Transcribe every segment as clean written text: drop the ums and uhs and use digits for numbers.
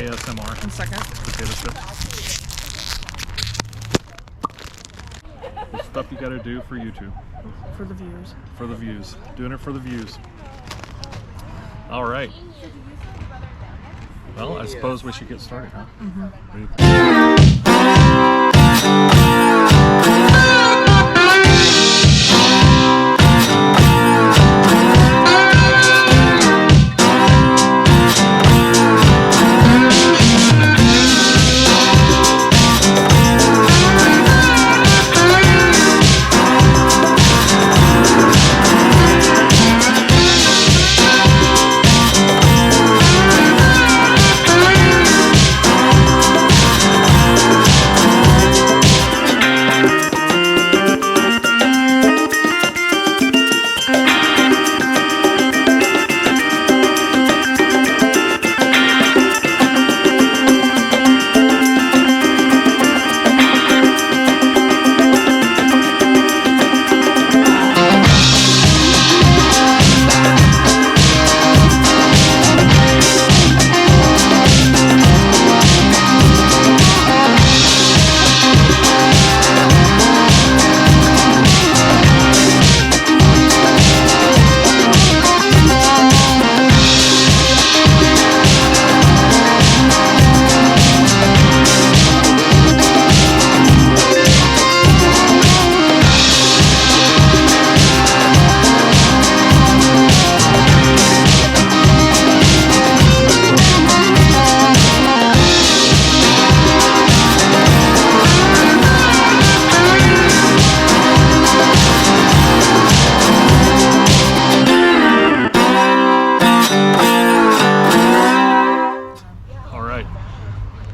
ASMR. And second. Potato chips. The stuff you gotta do for YouTube. For the views. For the views. Doing it for the views. All right. Well, I suppose we should get started, huh?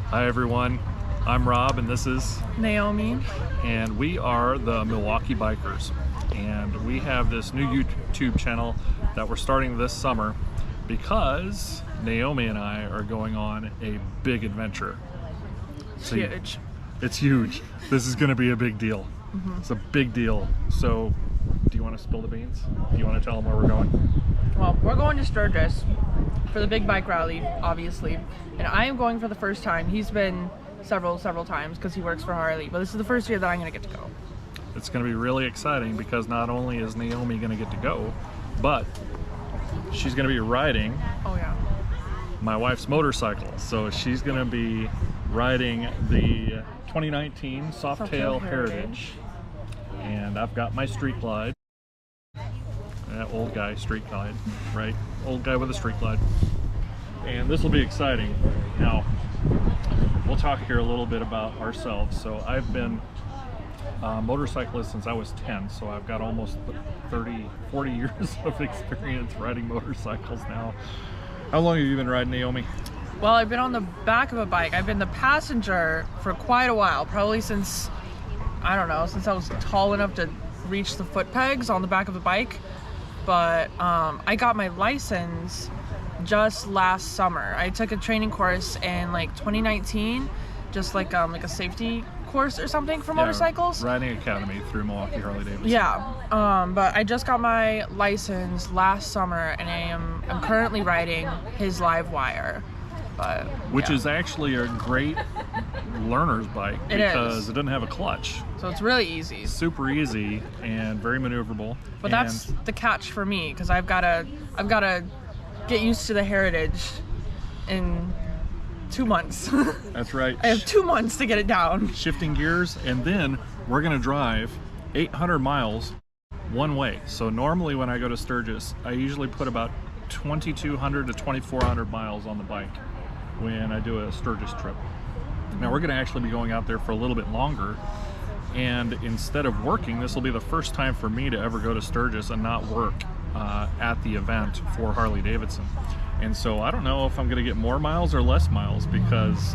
Hi everyone, I'm Rob and this is Naomi. And we are the Milwaukee Bikers. And we have this new YouTube channel that we're starting this summer because Naomi and I are going on a big adventure. It's huge. It's huge. This is going to be a big deal. It's a big deal. So, do you want to spill the beans? Do you want to tell them where we're going? Well, we're going to STURGIS for the big bike rally, obviously. And I am going for the first time. He's been several times because he works for Harley. But this is the first year that I'm going to get to go. It's going to be really exciting because not only is Naomi going to get to go, but she's going to be riding my wife's motorcycle. So she's going to be riding the 2019 Softail Heritage. And I've got my street glide. That old guy street glide, right? Old guy with a street glide. And this will be exciting. Now, we'll talk here a little bit about ourselves. So I've been a motorcyclist since I was 10, so I've got almost 40 years of experience riding motorcycles now. How long have you been riding, Naomi? Well, I've been on the back of a bike. I've been the passenger for quite a while, probably since, I don't know, since I was tall enough to reach the foot pegs on the back of the bike. But I got my license just last summer. I took a training course in like 2019, just like a safety course or something for motorcycles. Riding Academy through Milwaukee Harley Davidson. Yeah, but I just got my license last summer, and I'm currently riding his live wire. But which is actually a great learner's bike because it doesn't have a clutch. So it's really easy. It's super easy and very maneuverable. But that's the catch for me because I've gotta get used to the Heritage in 2 months. That's right. I have 2 months to get it down. Shifting gears, and then we're gonna drive 800 miles one way. So normally when I go to Sturgis, I usually put about 2,200 to 2,400 miles on the bike when I do a Sturgis trip. Now we're going to actually be going out there for a little bit longer, and instead of working, this will be the first time for me to ever go to Sturgis and not work at the event for Harley Davidson. And so I don't know if I'm going to get more miles or less miles because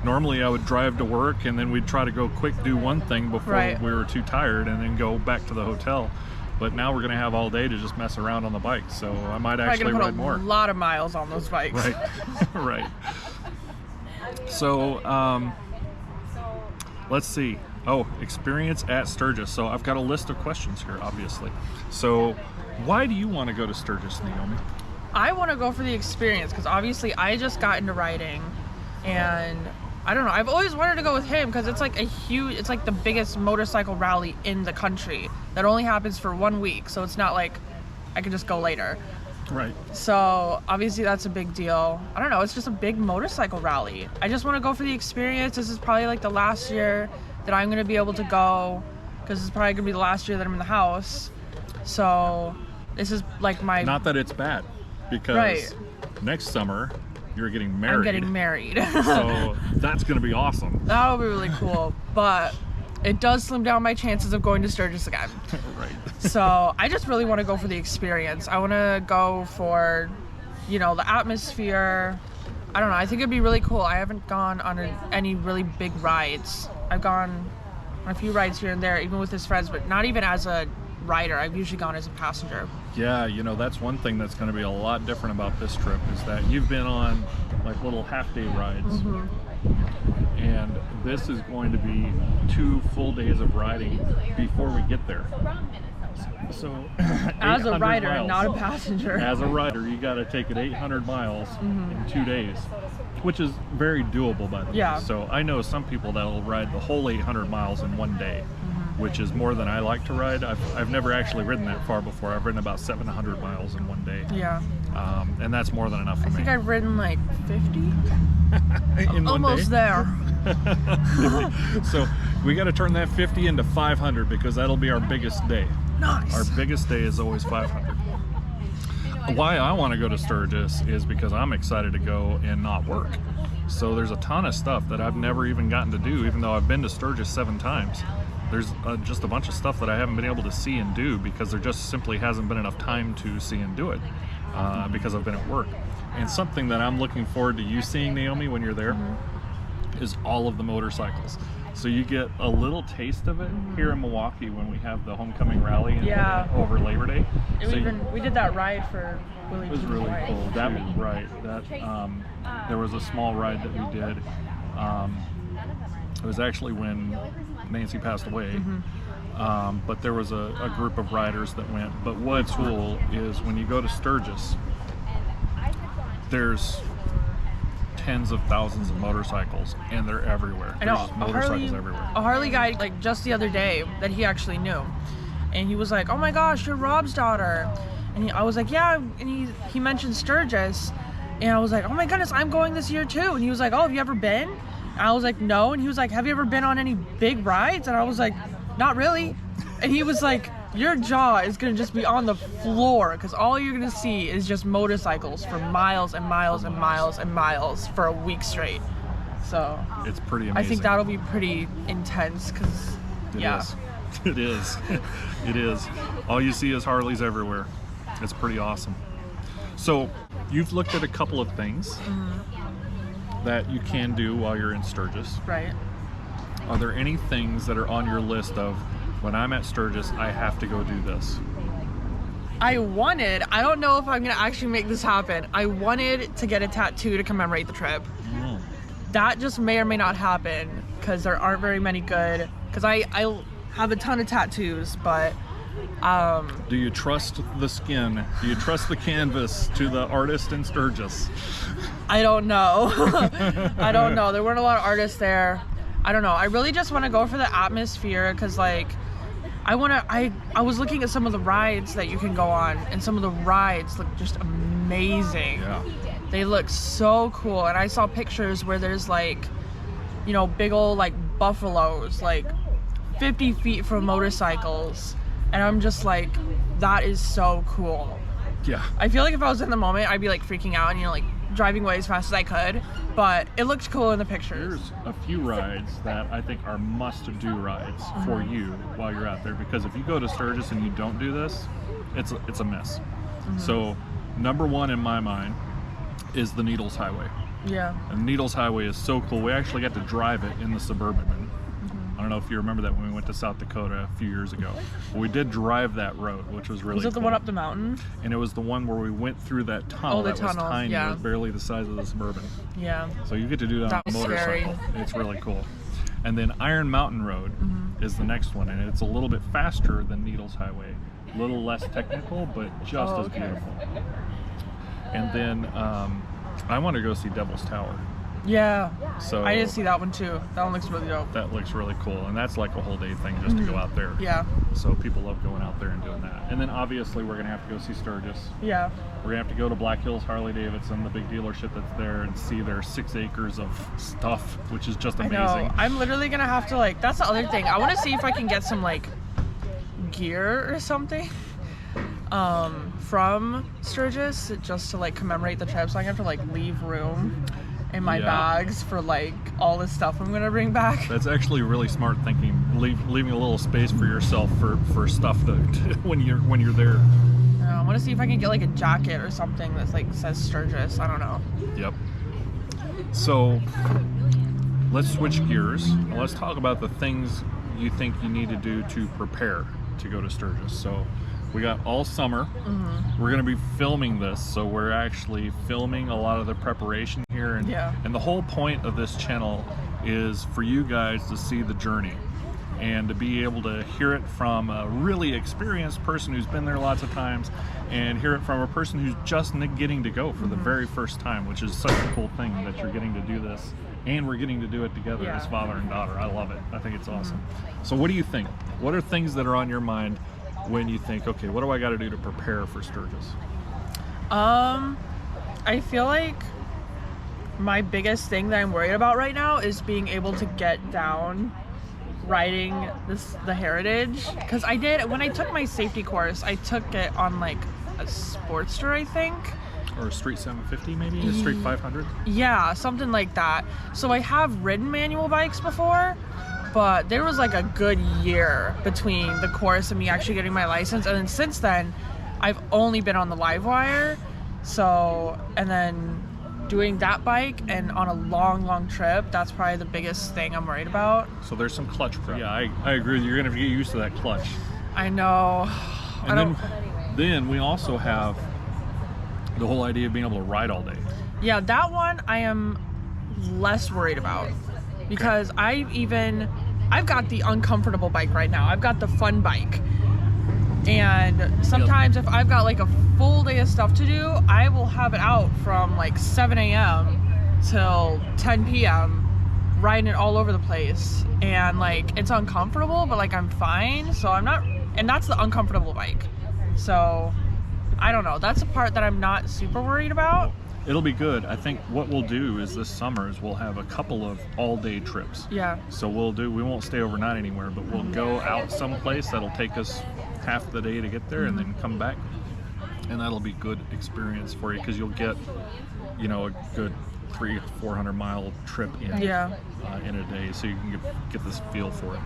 normally I would drive to work and then we'd try to go quick do one thing before we were too tired and then go back to the hotel. But now we're going to have all day to just mess around on the bike, so I might actually ride more. A lot of miles on those bikes. Right, right. So, let's see. Oh, experience at Sturgis. So I've got a list of questions here, obviously. So, why do you want to go to Sturgis, Naomi? I want to go for the experience because obviously I just got into riding And I don't know, I've always wanted to go with him because it's like it's like the biggest motorcycle rally in the country that only happens for 1 week, so it's not like I can just go later. Right. So obviously that's a big deal. I don't know, it's just a big motorcycle rally. I just want to go for the experience. This is probably like the last year that I'm going to be able to go, because it's probably going to be the last year that I'm in the house. So this is like my... Not that it's bad, because next summer you're getting married. I'm getting married. So that's going to be awesome. That'll be really cool. But it does slim down my chances of going to Sturgis again. Right. So I just really want to go for the experience. I want to go for, you know, the atmosphere. I don't know. I think it'd be really cool. I haven't gone on any really big rides. I've gone on a few rides here and there, even with his friends, but not even as a rider. I've usually gone as a passenger. Yeah, you know, that's one thing that's going to be a lot different about this trip, is that you've been on like little half-day rides. And this is going to be 2 full days of riding before we get there. So as a rider, miles. not a passenger. As a rider, you got to take it 800 miles in 2 days, which is very doable, by the way. So I know some people that'll ride the whole 800 miles in 1 day, which is more than I like to ride. I've never actually ridden that far before. I've ridden about 700 miles in 1 day. Yeah. And that's more than enough for me. I think I've ridden like 50. In Almost there. So we got to turn that 50 into 500, because that'll be our biggest day. Nice. Our biggest day is always 500. Why I want to go to Sturgis is because I'm excited to go and not work. So there's a ton of stuff that I've never even gotten to do, even though I've been to Sturgis 7 times. There's just a bunch of stuff that I haven't been able to see and do because there just simply hasn't been enough time to see and do it because I've been at work. And something that I'm looking forward to you seeing, Naomi, when you're there is all of the motorcycles. So you get a little taste of it here in Milwaukee when we have the homecoming rally over Labor Day. We did that ride for Willie. It was really cool. That was right. That there was a small ride that we did. It was actually when Nancy passed away. But there was a group of riders that went. But what's cool is when you go to Sturgis, there's tens of thousands of motorcycals, and they're everywhere. I know. There's just motorcycles everywhere. A Harley guy, like just the other day, that he actually knew, and he was like, "Oh my gosh, you're Rob's daughter," and I was like, "Yeah," and he mentioned Sturgis, and I was like, "Oh my goodness, I'm going this year too," and he was like, "Oh, have you ever been?" And I was like, "No," and he was like, "Have you ever been on any big rides?" And I was like, "Not really," and he was like, "Your jaw is gonna just be on the floor because all you're gonna see is just motorcycles for miles and miles and miles and miles for a week straight." So it's pretty amazing. I think that'll be pretty intense because it is. It is. All you see is Harleys everywhere. It's pretty awesome. So you've looked at a couple of things that you can do while you're in Sturgis. Right. Are there any things that are on your list of, when I'm at Sturgis, I have to go do this? I don't know if I'm gonna actually make this happen. I wanted to get a tattoo to commemorate the trip. That just may or may not happen because there aren't very many good, because I have a ton of tattoos, but do you trust the skin? Do you trust the canvas to the artist in Sturgis? I don't know. I don't know. There weren't a lot of artists there. I don't know. I really just want to go for the atmosphere because, like, I was looking at some of the rides that you can go on, and some of the rides look just amazing. Yeah. They look so cool, and I saw pictures where there's like, you know, big old like buffaloes, like 50 feet from motorcycles, and I'm just like, that is so cool. Yeah. I feel like if I was in the moment, I'd be like freaking out and, you know, like driving away as fast as I could, but it looked cool in the pictures. There's a few rides that I think are must-do rides for you while you're out there, because if you go to Sturgis and you don't do this, it's a mess. So number one in my mind is the Needles Highway. Yeah. And Needles Highway is so cool. We actually got to drive it in the Suburban. I don't know if you remember that when we went to South Dakota a few years ago. But we did drive that road, which was really cool. Was it the one up the mountain? And it was the one where we went through that tunnel that was tiny. It was barely the size of the Suburban. Yeah. So you get to do that on a motorcycle. It's really cool. And then Iron Mountain Road is the next one, and it's a little bit faster than Needles Highway. A little less technical, but just as beautiful. And then I want to go see Devil's Tower. Yeah. So I did see that one too. That one looks really dope. that looks really cool, and that's like a whole day thing just to go out there. Yeah. So people love going out there and doing that. And then obviously we're gonna have to go see Sturgis. Yeah. We're gonna have to go to Black Hills Harley Davidson, the big dealership that's there, and see their 6 acres of stuff, which is just amazing. I know. I'm literally gonna have to like. That's the other thing. I want to see if I can get some like gear or something from Sturgis just to like commemorate the trip. So I'm gonna have to like leave room in my bags for like all the stuff I'm gonna bring back. That's actually really smart thinking. Leaving a little space for yourself for stuff to when you're there. I want to see if I can get like a jacket or something that's like says Sturgis. I don't know. Yep. So let's switch gears and let's talk about the things you think you need to do to prepare to go to Sturgis. So we got all summer. We're going to be filming this, so we're actually filming a lot of the preparation here, and the whole point of this channel is for you guys to see the journey and to be able to hear it from a really experienced person who's been there lots of times, and hear it from a person who's just getting to go for the very first time, which is such a cool thing that you're getting to do this, and we're getting to do it together as father and daughter. I love it. I think it's awesome. So what do you think? What are things that are on your mind when you think, okay, what do I got to do to prepare for Sturgis? I feel like my biggest thing that I'm worried about right now is being able to get down riding the Heritage, because I did when I took my safety course, I took it on like a Sportster, I think, or a Street 750, maybe a Street 500. Yeah, something like that. So I have ridden manual bikes before, but there was like a good year between the course and me actually getting my license, and then since then I've only been on the Livewire. So, and then doing that bike and on a long trip, that's probably the biggest thing I'm worried about. So there's some clutch prep. Yeah, I agree. You're gonna get used to that clutch. I know. And then we also have the whole idea of being able to ride all day. Yeah, that one I am less worried about, because I've got the uncomfortable bike right now. I've got the fun bike. And sometimes if I've got like a full day of stuff to do, I will have it out from like 7 a.m. till 10 p.m. riding it all over the place. And like, it's uncomfortable, but like I'm fine. So I'm not, and that's the uncomfortable bike. So I don't know. That's the part that I'm not super worried about. It'll be good. I think what we'll do is this summer is we'll have a couple of all-day trips. Yeah. So we won't stay overnight anywhere, but we'll go out someplace that'll take us half the day to get there and then come back. And that'll be good experience for you, because you'll get, a good 300-400 mile trip in a day, so you can get this feel for it.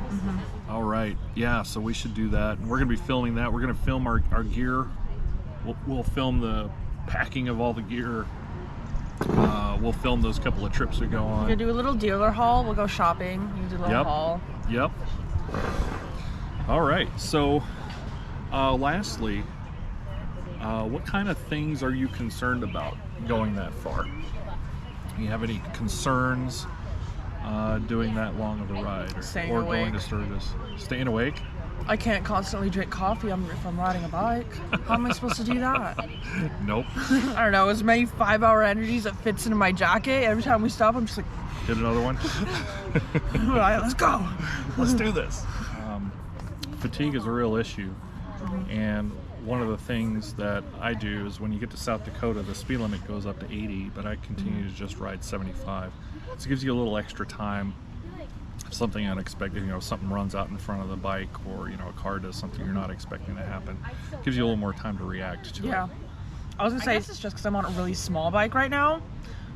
All right. Yeah, so we should do that. And we're going to be filming that. We're going to film our gear. We'll film the packing of all the gear. We'll film those couple of trips we go on. We're gonna do a little dealer haul. We'll go shopping. You do a little haul. Yep. All right. So, lastly, what kind of things are you concerned about going that far? Do you have any concerns doing that long of a ride, or going to Sturgis? Staying awake? I can't constantly drink coffee if I'm riding a bike. How am I supposed to do that? Nope. I don't know. As many 5-hour energies that fits into my jacket. Every time we stop, I'm just like, get another one. all right, let's go. Let's do this. Fatigue is a real issue, and one of the things that I do is when you get to South Dakota, the speed limit goes up to 80, but I continue to just ride 75. So it gives you a little extra time. Something unexpected, something runs out in front of the bike, or a car does something you're not expecting to happen. Gives you a little more time to react to it. Yeah. I was gonna say, it's just because I'm on a really small bike right now,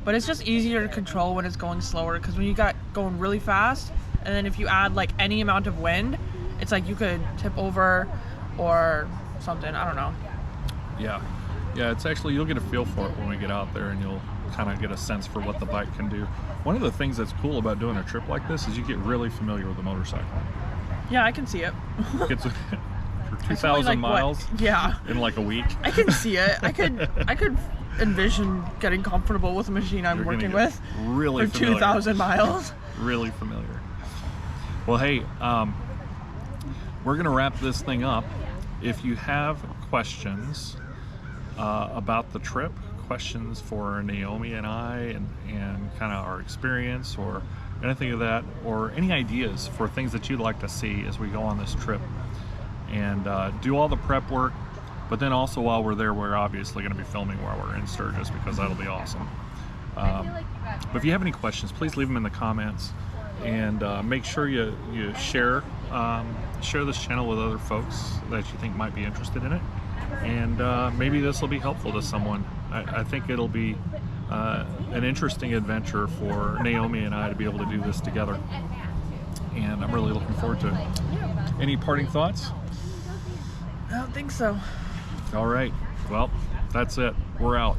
but it's just easier to control when it's going slower, because when you got going really fast, and then if you add like any amount of wind, it's like you could tip over or something. I don't know. Yeah, it's actually, you'll get a feel for it when we get out there, and you'll kind of get a sense for what the bike can do. One of the things that's cool about doing a trip like this is you get really familiar with the motorcycle. Yeah, I can see it. It's for 2,000 miles. Yeah. In like a week. I can see it. I could envision getting comfortable with the machine I'm working with. Really for familiar. 2,000 miles. Really familiar. Well, hey, we're gonna wrap this thing up. If you have questions about the trip, questions for Naomi and I, and kind of our experience or anything of that, or any ideas for things that you'd like to see as we go on this trip, and do all the prep work. But then also while we're there, we're obviously going to be filming while we're in Sturgis, because that'll be awesome. But if you have any questions, please leave them in the comments, and make sure you share this channel with other folks that you think might be interested in it, and maybe this will be helpful to someone. I think it'll be an interesting adventure for Naomi and I to be able to do this together, and I'm really looking forward to it. Any parting thoughts? I don't think so. All right, well, that's it. We're out.